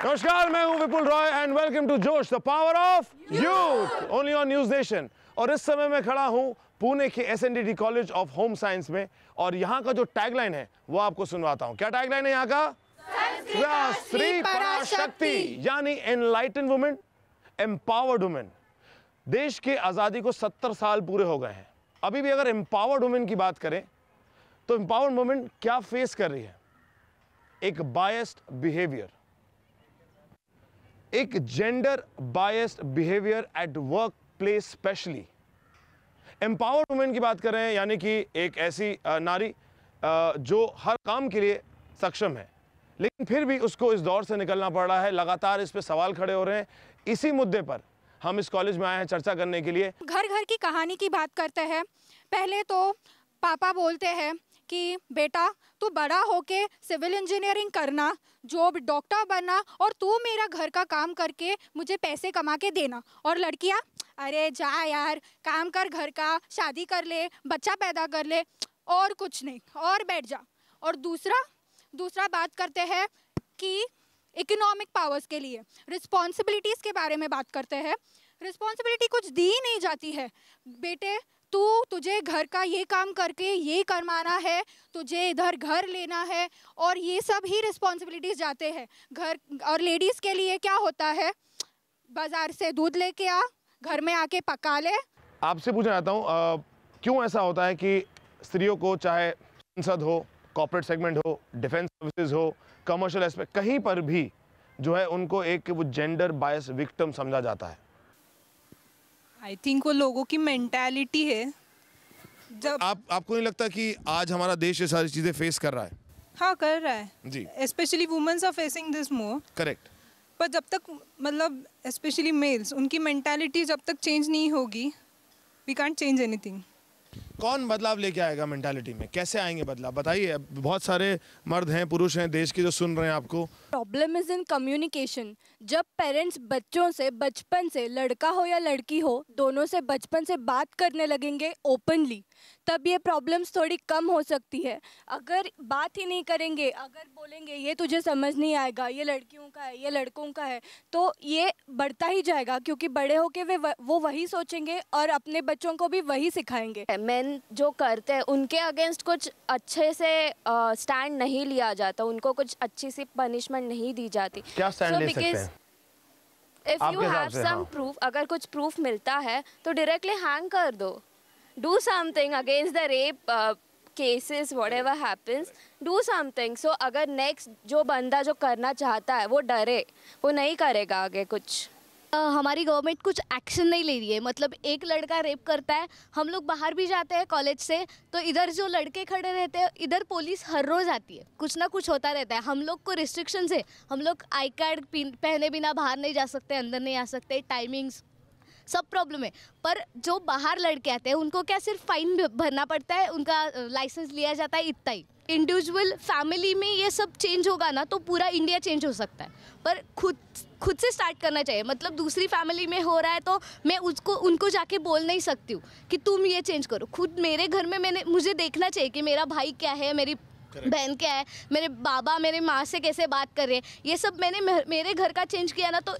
नमस्कार, मैं हूं विपुल रॉय एंड वेलकम टू जोश the power of youth only on news nation. और इस समय मैं खड़ा हूं पुणे के SNDT college of home science में और यहां का जो टैगलाइन है वो आपको सुनवाता हूं। क्या टैगलाइन है यहां का? स्त्री पराशक्ति, यानी एनलाइटन वुमेन, एम्पावर्ड वुमेन। देश के आजादी को 70 साल पूरे हो गए हैं। अभी भी अगर एम्पावर्ड वुमेन की बात करें तो एम्पावर्ड वुमेन क्या फेस कर रही है? एक बायस्ड बिहेवियर, एक gender biased behaviour at work place specially. Empowered women की बात कर रहे हैं, यानी कि एक ऐसी नारी जो हर काम के लिए सक्षम है, लेकिन फिर भी उसको इस दौर से निकलना पड़ रहा है। लगातार इस पे सवाल खड़े हो रहे हैं। इसी मुद्दे पर हम इस कॉलेज में आए हैं चर्चा करने के लिए। घर घर की कहानी की बात करते हैं। पहले तो पापा बोलते हैं कि बेटा तू बड़ा होके सिविल इंजीनियरिंग करना, जॉब डॉक्टर बनना और तू मेरा घर का काम करके मुझे पैसे कमा के देना। और लड़कियां, अरे जा यार, काम कर घर का, शादी कर ले, बच्चा पैदा कर ले, और कुछ नहीं, और बैठ जा। और दूसरा बात करते हैं कि इकोनॉमिक पावर्स के लिए रिस्पॉन्सिबिलिटीज़ के बारे में बात करते हैं। रिस्पॉन्सिबिलिटी कुछ दी ही नहीं जाती है। बेटे तुझे घर का ये काम करके ये करवाना है, तुझे इधर घर लेना है, और ये सब ही रिस्पॉन्सिबिलिटीज़ जाते हैं घर। और लेडीज़ के लिए क्या होता है? बाज़ार से दूध लेके आ, घर में आके पका ले। आपसे पूछना चाहता हूँ, क्यों ऐसा होता है कि स्त्रियों को, चाहे संसद हो, कॉर्पोरेट सेगमेंट हो, डिफेंस सर्विसेज हो, कमर्शियल एस्पेक्ट, कहीं पर भी जो है उनको एक वो जेंडर बायस विक्टिम समझा जाता है? आई थिंक वो लोगों की मेंटालिटी है। जब आपको नहीं लगता कि आज हमारा देश ये सारी चीजें फेस कर रहा है? हाँ, कर रहा है जी। Specially womens are facing this more. Correct. पर जब तक मतलब स्पेशली मेल्स, उनकी मेंटालिटी जब तक चेंज नहीं होगी, वी कांट चेंज एनीथिंग। कौन बदलाव लेके आएगा मेंटालिटी में? कैसे आएंगे बदलाव? बताइए। बहुत सारे मर्द हैं, पुरुष हैं देश के जो सुन रहे हैं आपको। Problem is in communication. जब पेरेंट्स बच्चों से बचपन से, लड़का हो या लड़की हो, दोनों से बचपन से बात करने लगेंगे ओपनली, तब ये प्रॉब्लम्स थोड़ी कम हो सकती है। अगर बात ही नहीं करेंगे, अगर बोलेंगे ये तुझे समझ नहीं आएगा, ये लड़कियों का है, ये लड़कों का है, तो ये बढ़ता ही जाएगा, क्योंकि बड़े होके वो वही सोचेंगे और अपने बच्चों को भी वही सिखाएंगे। मेन जो करते हैं उनके अगेंस्ट कुछ अच्छे से स्टैंड नहीं लिया जाता, उनको कुछ अच्छी सी पनिशमेंट नहीं दी जाती। क्या स्टैंड ले सकते हैं? If you have some proof, अगर कुछ प्रूफ मिलता है तो डायरेक्टली हैंग कर दो। Do something against the rape cases, whatever happens, do something. So अगर नेक्स्ट जो बंदा जो करना चाहता है वो डरे, वो नहीं करेगा आगे कुछ। हमारी गवर्नमेंट कुछ एक्शन नहीं ले रही है। मतलब एक लड़का रेप करता है, हम लोग बाहर भी जाते हैं कॉलेज से, तो इधर जो लड़के खड़े रहते हैं, इधर पुलिस हर रोज़ आती है, कुछ ना कुछ होता रहता है। हम लोग को रिस्ट्रिक्शंस है, हम लोग आई कार्ड पहने बिना बाहर नहीं जा सकते, अंदर नहीं आ सकते, टाइमिंग्स सब प्रॉब्लम है। पर जो बाहर लड़के आते हैं उनको क्या सिर्फ फाइन भरना पड़ता है, उनका लाइसेंस लिया जाता है, इतना ही। इंडिविजुअल फैमिली में ये सब चेंज होगा ना तो पूरा इंडिया चेंज हो सकता है। पर खुद से स्टार्ट करना चाहिए। मतलब दूसरी फैमिली में हो रहा है तो मैं उनको जाके बोल नहीं सकती हूँ कि तुम ये चेंज करो। खुद मेरे घर में मुझे देखना चाहिए कि मेरा भाई क्या है, मेरी बहन क्या है, मेरे बाबा मेरे माँ से कैसे बात कर रहे हैं। ये सब मैंने मेरे घर का चेंज किया ना, तो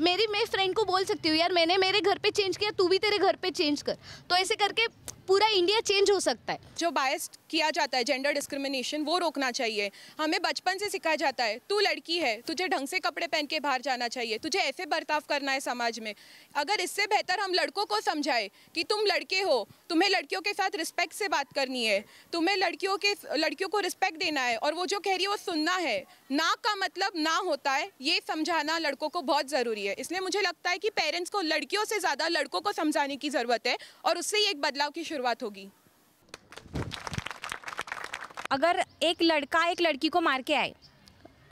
मैं फ्रेंड को बोल सकती हूँ, यार मैंने मेरे घर पे चेंज किया, तू भी तेरे घर पे चेंज कर। तो ऐसे करके पूरा इंडिया चेंज हो सकता है। जो बायस्ड किया जाता है, जेंडर डिस्क्रिमिनेशन, वो रोकना चाहिए। हमें बचपन से सिखाया जाता है, तू लड़की है, तुझे ढंग से कपड़े पहन के बाहर जाना चाहिए, तुझे ऐसे बर्ताव करना है समाज में। अगर इससे बेहतर हम लड़कों को समझाए कि तुम लड़के हो, तुम्हें लड़कियों के साथ रिस्पेक्ट से बात करनी है, तुम्हें लड़कियों को रिस्पेक्ट देना है, और वो जो कह रही है वो सुनना है, ना का मतलब ना होता है, ये समझाना लड़कों को बहुत ज़रूरी है। इसलिए मुझे लगता है कि पेरेंट्स को लड़कियों से ज़्यादा लड़कों को समझाने की ज़रूरत है, और उससे ही एक बदलाव की शुरुआत होगी। अगर एक लड़का एक लड़की को मार के आए,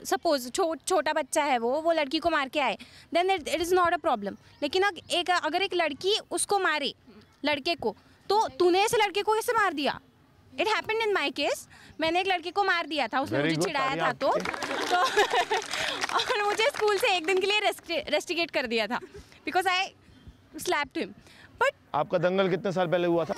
सपोज छोटा बच्चा है, वो लड़की को मार के आए, then it is not a problem. लेकिन अगर एक लड़की उसको मारे, लड़के को, तो तूने इस लड़के को कैसे मार दिया? It happened in my case. मैंने एक लड़के को मार दिया था, उसने मुझे चिढ़ाया था तो और मुझे स्कूल से एक दिन के लिए रेस्टिकेट कर दिया था because I slapped him. But आपका दंगल कितने साल पहले हुआ था?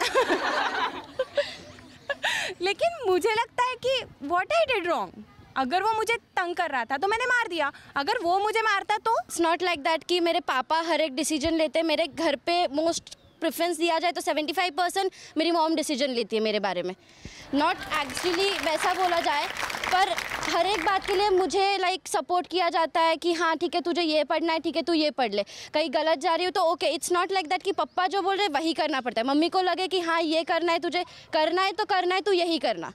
लेकिन मुझे लगता है कि व्हाट आई डिड रॉन्ग, अगर वो मुझे तंग कर रहा था तो मैंने मार दिया, अगर वो मुझे मारता तो। इट्स नॉट लाइक दैट कि मेरे पापा हर एक डिसीजन लेते हैं। मेरे घर पे मोस्ट प्रेफरेंस दिया जाए तो 75% मेरी मॉम डिसीजन लेती है मेरे बारे में। नॉट एक्चुअली वैसा बोला जाए, पर हर एक बात के लिए मुझे लाइक सपोर्ट किया जाता है कि हाँ ठीक है तुझे ये पढ़ना है, ठीक है तू ये पढ़ ले। कहीं गलत जा रही हो तो okay, it's not like that कि पप्पा जो बोल रहे वही करना पड़ता है। मम्मी को लगे कि हाँ ये करना है तुझे, करना है तो करना है, तू यही करना।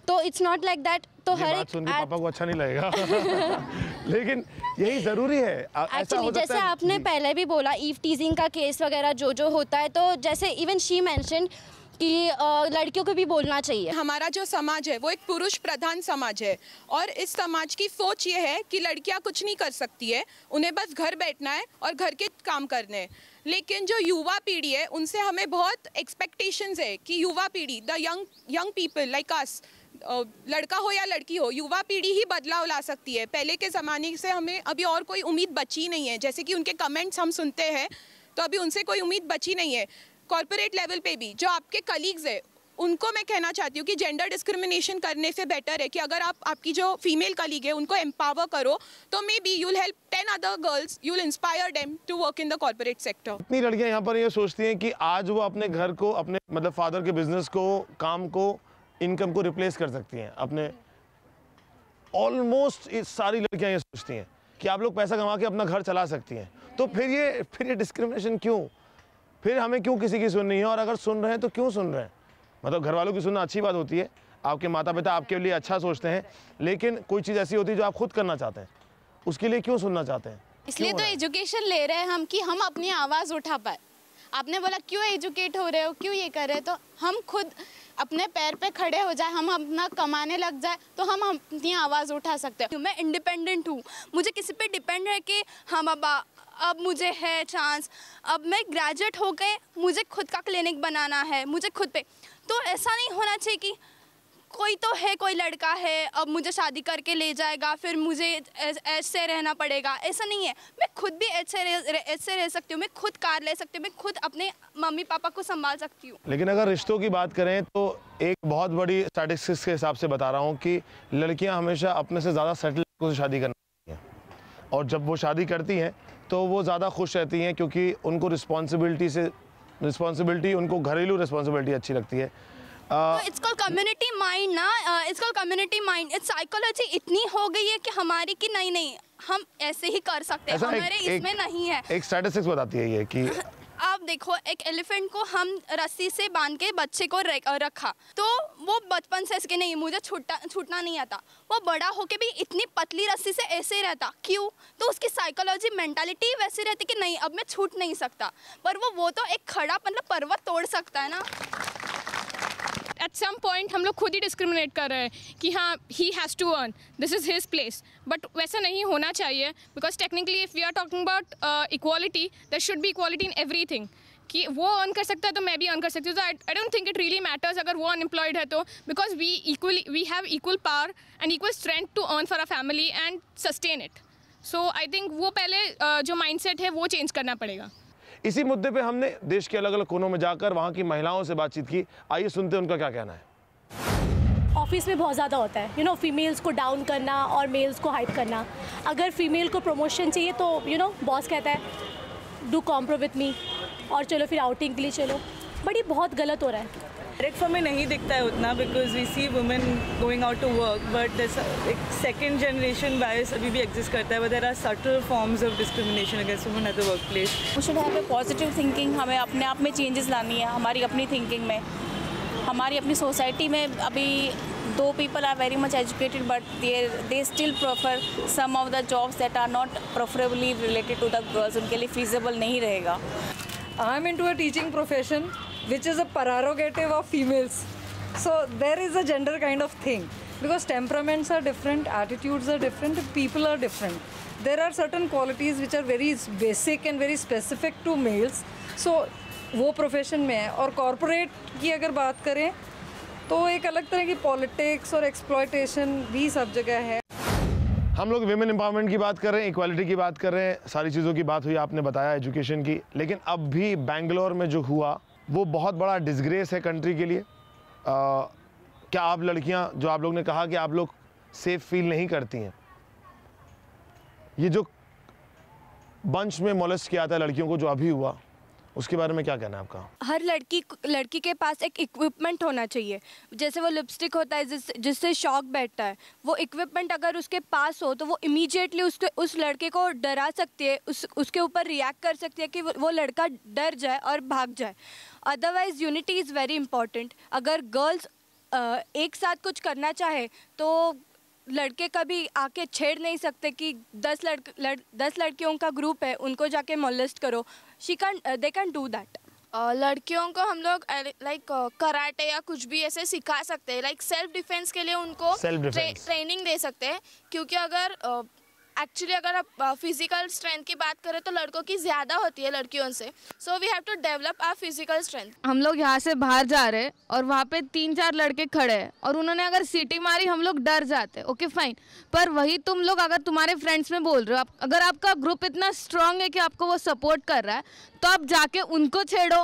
तो इट्स नॉट लाइक दैट। तो हर एक सुन के पापा को अच्छा नहीं लगेगा लेकिन यही जरूरी है। एक्चुअली जैसे आपने पहले भी बोला ईव टीजिंग का केस वगैरह जो होता है, तो जैसे इवन शी मेंशन कि लड़कियों को भी बोलना चाहिए। हमारा जो समाज है वो एक पुरुष प्रधान समाज है और इस समाज की सोच ये है कि लड़कियां कुछ नहीं कर सकती है, उन्हें बस घर बैठना है और घर के काम करने हैं। लेकिन जो युवा पीढ़ी है उनसे हमें बहुत एक्सपेक्टेशंस है कि युवा पीढ़ी, the young people like us, लड़का हो या लड़की हो, युवा पीढ़ी ही बदलाव ला सकती है। पहले के ज़माने से हमें अभी और कोई उम्मीद बची नहीं है। जैसे कि उनके कमेंट्स हम सुनते हैं तो अभी उनसे कोई उम्मीद बची नहीं है। कॉर्पोरेट लेवल पे भी जो आपके कलीग्स है उनको मैं कहना चाहती हूँ कि जेंडर डिस्क्रिमिनेशन करने से बेटर है कि अगर आपकी जो फीमेल कलीग है उनको एम्पावर करो तो may be you'll help 10 other girls, you'll inspire them to work in the corporate sector. इतनी लड़कियां यहाँ पर ये सोचती हैं कि आज वो अपने घर को, अपने मतलब फादर के बिजनेस को, काम को, इनकम को रिप्लेस कर सकती हैं अपने। ऑलमोस्ट सारी लड़कियां ये सोचती हैं कि आप लोग पैसा कमा के अपना घर चला सकती हैं। तो फिर ये डिस्क्रिमिनेशन क्यों? फिर हमें क्यों किसी की सुननी है? और अगर सुन रहे हैं तो क्यों सुन रहे हैं? मतलब घर वालों की सुनना अच्छी बात होती है, आपके माता पिता आपके लिए अच्छा सोचते हैं, लेकिन कोई चीज़ ऐसी होती है जो आप खुद करना चाहते हैं, उसके लिए क्यों सुनना चाहते हैं? इसलिए तो एजुकेशन ले रहे हैं हम कि हम अपनी आवाज़ उठा पाए। आपने बोला क्यों एजुकेट हो रहे हो, क्यों ये कर रहे हो, तो हम खुद अपने पैर पे खड़े हो जाए, हम अपना कमाने लग जाए तो हम अपनी आवाज़ उठा सकते हैं। मैं इंडिपेंडेंट हूँ, मुझे किसी पे डिपेंड है कि हम अब मुझे है चांस, अब मैं ग्रेजुएट हो गए, मुझे खुद का क्लिनिक बनाना है, मुझे खुद पे। तो ऐसा नहीं होना चाहिए कि कोई तो है, कोई लड़का है, अब मुझे शादी करके ले जाएगा, फिर मुझे ऐसे रहना पड़ेगा। ऐसा नहीं है, मैं खुद भी ऐसे रह सकती हूँ, मैं खुद कार ले सकती हूँ, मैं खुद अपने मम्मी पापा को संभाल सकती हूँ। लेकिन अगर रिश्तों की बात करें तो एक बहुत बड़ी स्टैटिस्टिक्स के हिसाब से बता रहा हूँ कि लड़कियाँ हमेशा अपने से ज़्यादा सेटल को शादी करती हैं, और जब वो शादी करती हैं तो वो ज़्यादा खुश रहती हैं क्योंकि उनको रिस्पॉन्सिबिलिटी उनको घरेलू रिस्पॉन्सिबिलिटी अच्छी लगती है। इट्स कॉल्ड कम्युनिटी माइंड ना, it's called community mind. It's psychology इतनी हो गई है कि हमारी कि नहीं हम ऐसे ही कर सकते हैं, हमारे इसमें नहीं है। एक स्टैटिस्टिक्स बताती है ये कि आप देखो, एक एलिफेंट को हम रस्सी से बांध के बच्चे को रखा तो वो बचपन से इसके नहीं मुझे छूटना नहीं आता, वो बड़ा होके भी इतनी पतली रस्सी से ऐसे ही रहता। क्यों? तो उसकी साइकोलॉजी मेंटालिटी वैसी रहती कि नहीं अब मैं छूट नहीं सकता। पर वो तो एक खड़ा मतलब पर्वत तोड़ सकता है ना। एट सम पॉइंट हम लोग खुद ही डिस्क्रिमिनेट कर रहे हैं कि हाँ he has to earn, this is his place, but वैसा नहीं होना चाहिए। Because technically if we are talking about equality, there should be equality in everything, कि वो अर्न कर सकता है तो मैं भी अर्न कर सकती हूँ। तो I don't think it really matters अगर वो अनएम्प्लॉयड है तो, because we have equal power and equal strength to earn for a family and sustain it. So I think वो पहले जो माइंडसेट है वो चेंज करना पड़ेगा। इसी मुद्दे पे हमने देश के अलग अलग कोनों में जाकर वहाँ की महिलाओं से बातचीत की। आइए सुनते हैं उनका क्या कहना है। ऑफिस में बहुत ज़्यादा होता है फीमेल्स को डाउन करना और मेल्स को हाइप करना। अगर फीमेल को प्रमोशन चाहिए तो बॉस कहता है डू कॉम्प्रो विथ मी, और चलो फिर आउटिंग के लिए चलो, बट ये बहुत गलत हो रहा है। डायरेक्ट फॉर्म में नहीं दिखता है उतना, because we see women going out to work, but एक सेकेंड जनरेशन बायस अभी भी एग्जिस्ट करता है। But there are subtle forms of discrimination against women at the work place. We should have a positive thinking, हमें अपने आप में changes लानी है, हमारी अपनी थिंकिंग में। हमारी अपनी सोसाइटी में अभी दो people are very much educated but they still prefer some of the jobs that are not preferably related to the girls, उनके लिए फीजिबल नहीं रहेगा। I am into a teaching profession which is a prerogative of females, so there is a gender kind of thing because temperaments are different, attitudes are different, people are different. There are certain qualities which are very basic and very specific to males, so वो profession में है। और corporate की अगर बात करें तो एक अलग तरह की पॉलिटिक्स और एक्सप्लॉयटेशन भी सब जगह है। हम लोग विमेन एम्पावरमेंट की बात कर रहे हैं, इक्वालिटी की बात कर रहे हैं, सारी चीज़ों की बात हुई, आपने बताया एजुकेशन की। लेकिन अब भी बेंगलोर में जो हुआ वो बहुत बड़ा डिसग्रेस है कंट्री के लिए। क्या आप लड़कियां, जो आप लोग ने कहा कि आप लोग सेफ फील नहीं करती हैं। ये जो बंच में मोलेस्ट किया था लड़कियों को, जो अभी हुआ, उसके बारे में क्या कहना है आपका? हर लड़की के पास एक इक्विपमेंट होना चाहिए। जैसे वो लिपस्टिक होता है जिससे शॉक बैठता है, वो इक्विपमेंट अगर उसके पास हो तो वो इमीडिएटली उस लड़के को डरा सकती है, उसके ऊपर रिएक्ट कर सकती है कि वो लड़का डर जाए और भाग जाए। Otherwise unity is very important. अगर गर्ल्स एक साथ कुछ करना चाहे तो लड़के कभी आके छेड़ नहीं सकते कि 10 लड़कियों का ग्रुप है, उनको जाके मोलेस्ट करो। They can do that. लड़कियों को हम लोग लाइक कराटे या कुछ भी ऐसे सिखा सकते हैं, लाइक सेल्फ डिफेंस के लिए उनको ट्रेनिंग दे सकते हैं। क्योंकि अगर एक्चुअली अगर आप फिजिकल स्ट्रेंथ की बात करें तो लड़कों की ज़्यादा होती है लड़कियों से। So we have to develop our physical strength. हम लोग यहाँ से बाहर जा रहे हैं और वहाँ पे 3-4 लड़के खड़े हैं और उन्होंने अगर सीटी मारी, हम लोग डर जाते, ओके फाइन। पर वही तुम लोग अगर तुम्हारे फ्रेंड्स में बोल रहे हो, अगर आपका ग्रुप इतना स्ट्रांग है कि आपको वो सपोर्ट कर रहा है, तो आप जाके उनको छेड़ो।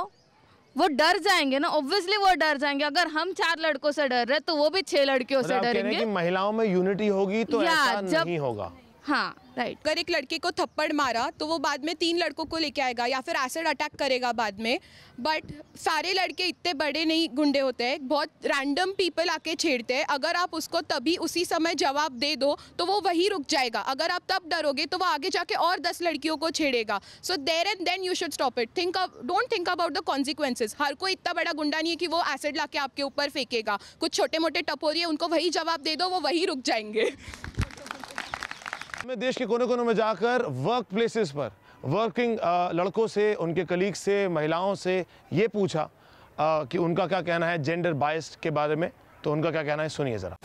वो डर जाएंगे ना, ऑब्वियसली वो डर जाएंगे। अगर हम 4 लड़कों से डर रहे तो वो भी 6 लड़कियों से डरेंगे। महिलाओं में यूनिटी होगी तो ऐसा नहीं होगा। हाँ राइट। अगर एक लड़के को थप्पड़ मारा तो वो बाद में 3 लड़कों को लेके आएगा या फिर एसिड अटैक करेगा बाद में। बट सारे लड़के इतने बड़े नहीं गुंडे होते हैं, बहुत रैंडम पीपल आके छेड़ते हैं। अगर आप उसको तभी उसी समय जवाब दे दो तो वो वही रुक जाएगा। अगर आप तब डरोगे तो वो आगे जाके और 10 लड़कियों को छेड़ेगा। So there and then you should stop it. Don't think about the consequences. हर कोई इतना बड़ा गुंडा नहीं है कि वो एसिड लाके आपके ऊपर फेंकेगा। कुछ छोटे मोटे टपोरी है, उनको वही जवाब दे दो, वो वही रुक जाएंगे। मैं देश के कोने कोने में जाकर वर्क प्लेसेस पर वर्किंग लड़कों से, उनके कलीग से, महिलाओं से ये पूछा कि उनका क्या कहना है जेंडर बायस्ड के बारे में। तो उनका क्या कहना है सुनिए ज़रा।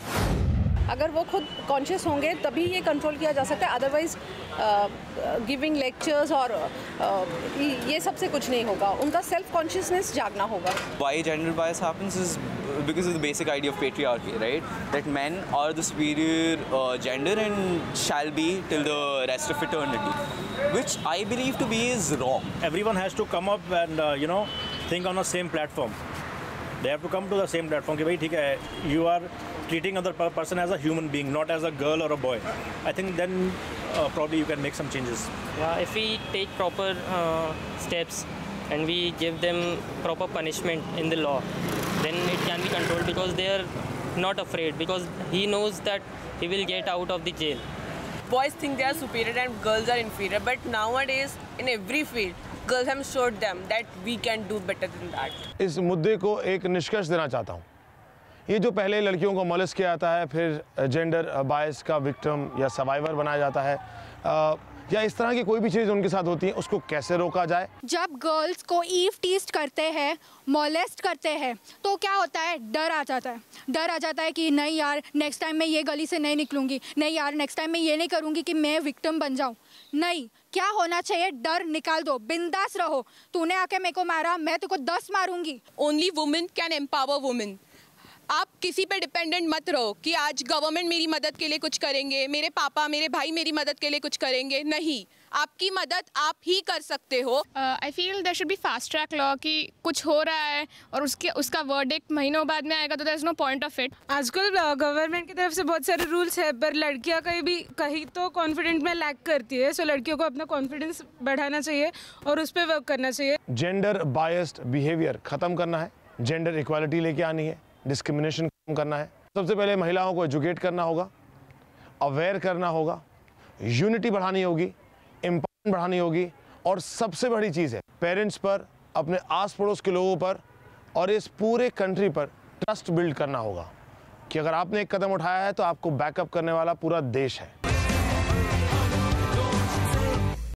अगर वो खुद कॉन्शियस होंगे तभी ये कंट्रोल किया जा सकता है। अदरवाइज गिविंग लेक्चर्स और ये सबसे कुछ नहीं होगा। उनका सेल्फ कॉन्शियसनेस जागना होगा। Why gender bias happens is because of the basic idea of patriarchy, right? That men are the superior gender and shall be till the rest of eternity, which I believe to be is wrong. Everyone has to come up and think on the same platform. They have to come to the same platform कि भाई ठीक है, you are treating other person as a human being, not as a girl or a boy. I think then probably you can make some changes. Yeah, if we take proper steps and we give them proper punishment in the law, then it can be controlled because they are not afraid, because he knows that he will get out of the jail. Boys think they are superior and girls are inferior, but nowadays in every field girls have showed them that we can do better than that. इस मुद्दे को एक निष्कर्ष देना चाहता हूँ। ये जो पहले लड़कियों को मोलेस्ट किया जाता है, फिर जेंडर बायस का विक्टिम या सर्वाइवर बनाया जाता है, या इस तरह की कोई भी चीज़ उनके साथ होती है, उसको कैसे रोका जाए। जब गर्ल्स को ईव टीस्ट करते हैं, मोलेस्ट करते हैं, तो क्या होता है? डर आ जाता है। डर आ जाता है कि नहीं यार, नेक्स्ट टाइम मैं ये गली से नहीं निकलूंगी, नहीं यार नेक्स्ट टाइम मैं ये नहीं करूंगी कि मैं विक्टिम बन जाऊं। नहीं, क्या होना चाहिए? डर निकाल दो, बिंदास रहो। तूने आके मेरे को मारा, मैं तेरे को 10 मारूंगी। Only women can empower women. आप किसी पे डिपेंडेंट मत रहो कि आज गवर्नमेंट मेरी मदद के लिए कुछ करेंगे, मेरे पापा मेरे भाई मेरी मदद के लिए कुछ करेंगे। नहीं, आपकी मदद आप ही कर सकते हो। I feel there should be fast track law कि कुछ हो रहा है और उसका वर्डिक्ट महीनों बाद में आएगा तो there is no point of it. आजकल गवर्नमेंट की तरफ से बहुत सारे रूल्स है, पर लड़कियां कहीं तो कॉन्फिडेंस में लैक करती है। सो लड़कियों को अपना कॉन्फिडेंस बढ़ाना चाहिए और उस पर वर्क करना चाहिए। जेंडर बायस्ड बिहेवियर खत्म करना है, जेंडर इक्वालिटी लेके आनी है, डिस्क्रिमिनेशन कम करना है। सबसे पहले महिलाओं को एजुकेट करना होगा, अवेयर करना होगा, यूनिटी बढ़ानी होगी, एम्पावरमेंट बढ़ानी होगी, और सबसे बड़ी चीज़ है पेरेंट्स पर, अपने आस पड़ोस के लोगों पर और इस पूरे कंट्री पर ट्रस्ट बिल्ड करना होगा कि अगर आपने एक कदम उठाया है तो आपको बैकअप करने वाला पूरा देश है।